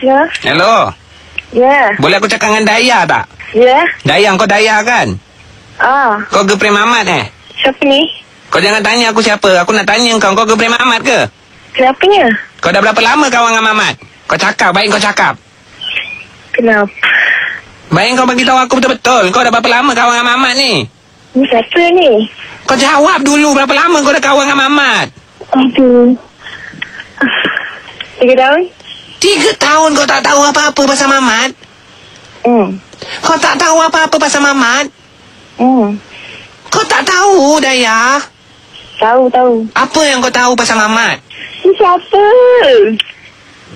Ya. Hello. Ya. Boleh aku cakap dengan Daya tak? Ya. Daya, kau Daya kan? Kau girlfriend Mamat Siapa ni? Kau jangan tanya aku siapa. Aku nak tanya kau girlfriend Mamat ke? Kenapanya? Kau dah berapa lama kawan dengan Mamat? Kau cakap, baik kau cakap. Kenapa? Baik kau bagi tahu aku betul-betul. Kau dah berapa lama kawan dengan Mamat ni? Ni siapa ni? Kau jawab dulu, berapa lama kau dah kawan dengan Mamat? Aduh. 3 tahun? 3 tahun kau tak tahu apa-apa pasal Mamat? Kau tak tahu apa-apa pasal Mamat? Kau tak tahu, Daya? Tahu. Apa yang kau tahu pasal Mamat? Ni siapa?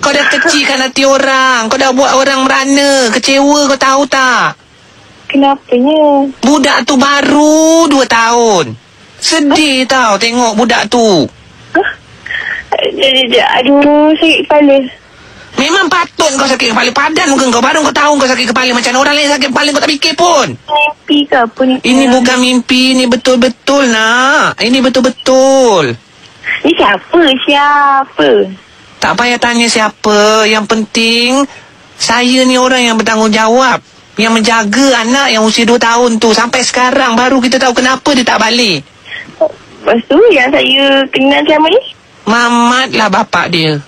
Kau dah kecilkan hati orang. Kau dah buat orang merana. Kecewa, kau tahu tak? Kenapanya? Budak tu baru 2 tahun. Sedih tau tengok budak tu. Aduh, sakit kepala. Memang patut kau sakit kepala. Padan muka kau. Baru kau tahu kau sakit kepala. Macam orang lain sakit kepala kau tak fikir pun. Mimpi ke apa ni? Ini bukan mimpi. Ini betul-betul nak. Ini betul-betul. Ni siapa? Tak payah tanya siapa. Yang penting saya ni orang yang bertanggungjawab, yang menjaga anak yang usia 2 tahun tu. Sampai sekarang baru kita tahu kenapa dia tak balik. Lepas tu yang saya kenal selama ni? Mamat lah bapak dia.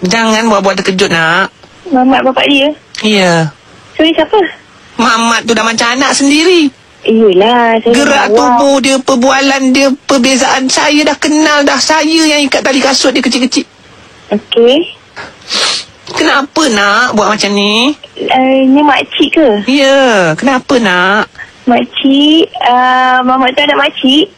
Jangan buat-buat terkejut nak. Mamat bapak dia? Ya. So, siapa? Mamat tu dah macam anak sendiri. Iyalah, saya gerak tubuh dia, perbualan dia, perbezaan. Saya dah kenal dah. Saya yang ikat tali kasut dia kecil-kecil. Okey. Kenapa nak buat macam ni? Ni makcik ke? Ya. Kenapa nak? Makcik, Mamat tu anak makcik?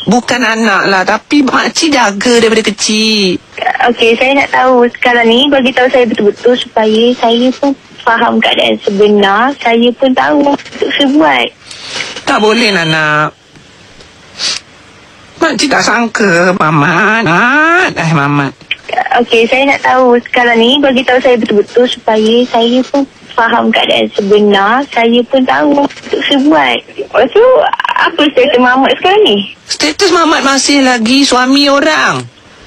Bukan anak lah, tapi makcik jaga daripada kecil. Okey, saya nak tahu sekarang ni, bagi tahu saya betul-betul supaya saya pun faham keadaan sebenar. Saya pun tahu untuk saya buat. Tak boleh nak. Makcik tak sangka, Mamat. Mamat. Okey, saya nak tahu sekarang ni, bagi tahu saya betul-betul supaya saya pun faham keadaan sebenar. Saya pun tahu untuk saya buat. Lepas tu, apa status Mamat sekarang ni? Status Mamat masih lagi suami orang.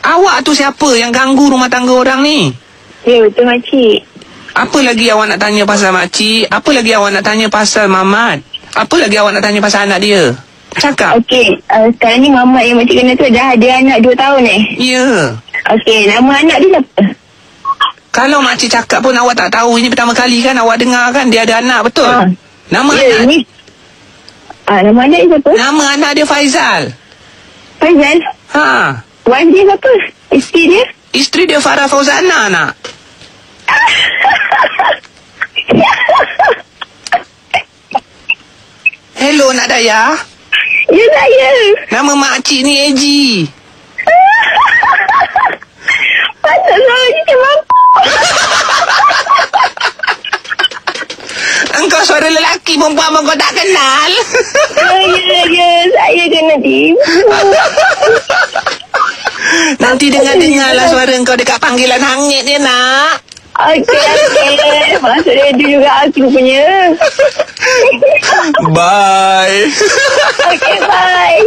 Awak tu siapa yang ganggu rumah tangga orang ni? Ya, betul makcik. Apa lagi awak nak tanya pasal makcik? Apa lagi awak nak tanya pasal Mamat? Apa lagi awak nak tanya pasal anak dia? Cakap. Okey, sekarang ni Mamat yang makcik kenal tu dah ada anak 2 tahun Ya. Okey, nama anak dia siapa? Kalau makcik cakap pun awak tak tahu. Ini pertama kali kan awak dengar kan dia ada anak, betul? Nama anak ni? Nama anak dia siapa? Nama anak dia Faizal. Faizal? Wife dia siapa? Isteri dia? Isteri dia Farah Fauzana nak. Hello nak Daya? Ya saya. Nama makcik ni Eji. Pasal suara macam apa? Engkau suara lelaki perempuan pun kau tak kenal. Ya, saya kena tipu. Nanti dengar-dengarlah suara engkau dekat panggilan hangit dia nak. Okey. Maksudnya dia juga aku punya. Bye. Okey, bye.